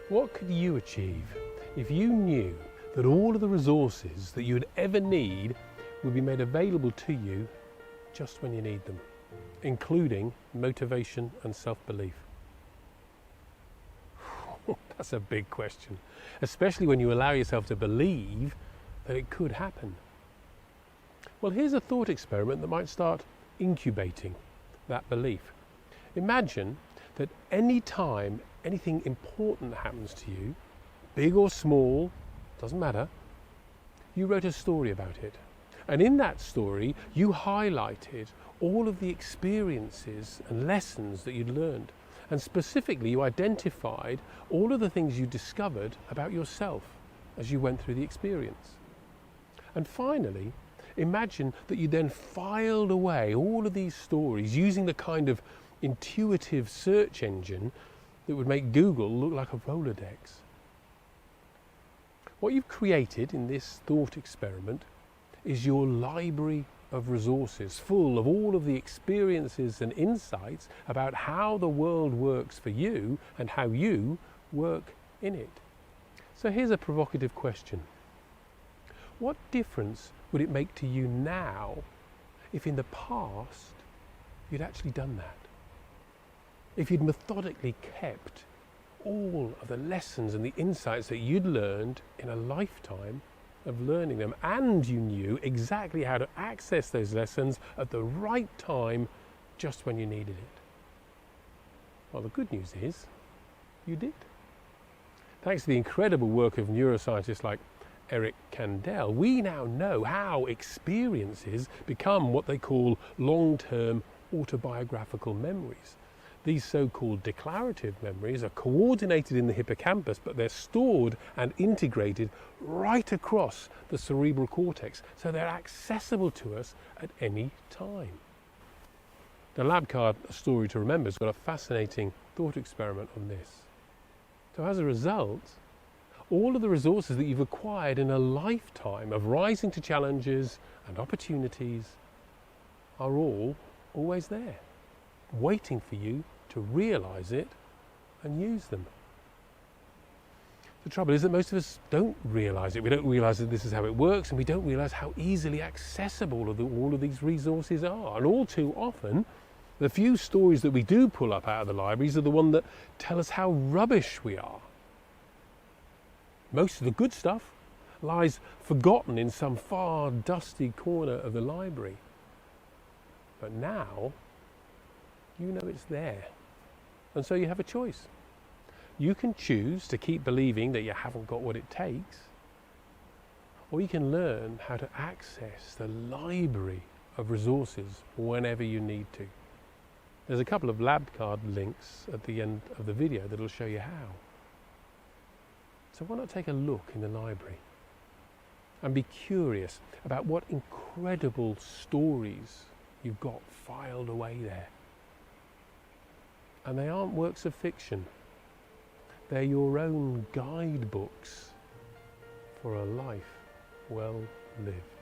What could you achieve if you knew that all of the resources that you would ever need would be made available to you just when you need them, including motivation and self-belief? That's a big question, especially when you allow yourself to believe that it could happen. Well, here's a thought experiment that might start incubating that belief. Imagine that any time anything important happens to you, big or small, doesn't matter, you wrote a story about it. And in that story, you highlighted all of the experiences and lessons that you'd learned. And specifically, you identified all of the things you discovered about yourself as you went through the experience. And finally, imagine that you then filed away all of these stories using the kind of intuitive search engine that would make Google look like a Rolodex. What you've created in this thought experiment is your library of resources, full of all of the experiences and insights about how the world works for you and how you work in it. So here's a provocative question. What difference would it make to you now if in the past you'd actually done that? If you'd methodically kept all of the lessons and the insights that you'd learned in a lifetime of learning them, and you knew exactly how to access those lessons at the right time, just when you needed it. Well, the good news is, you did. Thanks to the incredible work of neuroscientists like Eric Kandel, we now know how experiences become what they call long-term autobiographical memories. These so-called declarative memories are coordinated in the hippocampus, but they're stored and integrated right across the cerebral cortex, so they're accessible to us at any time. The lab card, A Story to Remember, has got a fascinating thought experiment on this. So as a result, all of the resources that you've acquired in a lifetime of rising to challenges and opportunities are all always there, waiting for you to realize it and use them. The trouble is that most of us don't realize it. We don't realize that this is how it works, and we don't realize how easily accessible all of these resources are. And all too often, the few stories that we do pull up out of the libraries are the ones that tell us how rubbish we are. Most of the good stuff lies forgotten in some far dusty corner of the library. But now, you know it's there. And so you have a choice. You can choose to keep believing that you haven't got what it takes, or you can learn how to access the library of resources whenever you need to. There's a couple of lab card links at the end of the video that'll show you how. So why not take a look in the library and be curious about what incredible stories you've got filed away there. And they aren't works of fiction. They're your own guidebooks for a life well lived.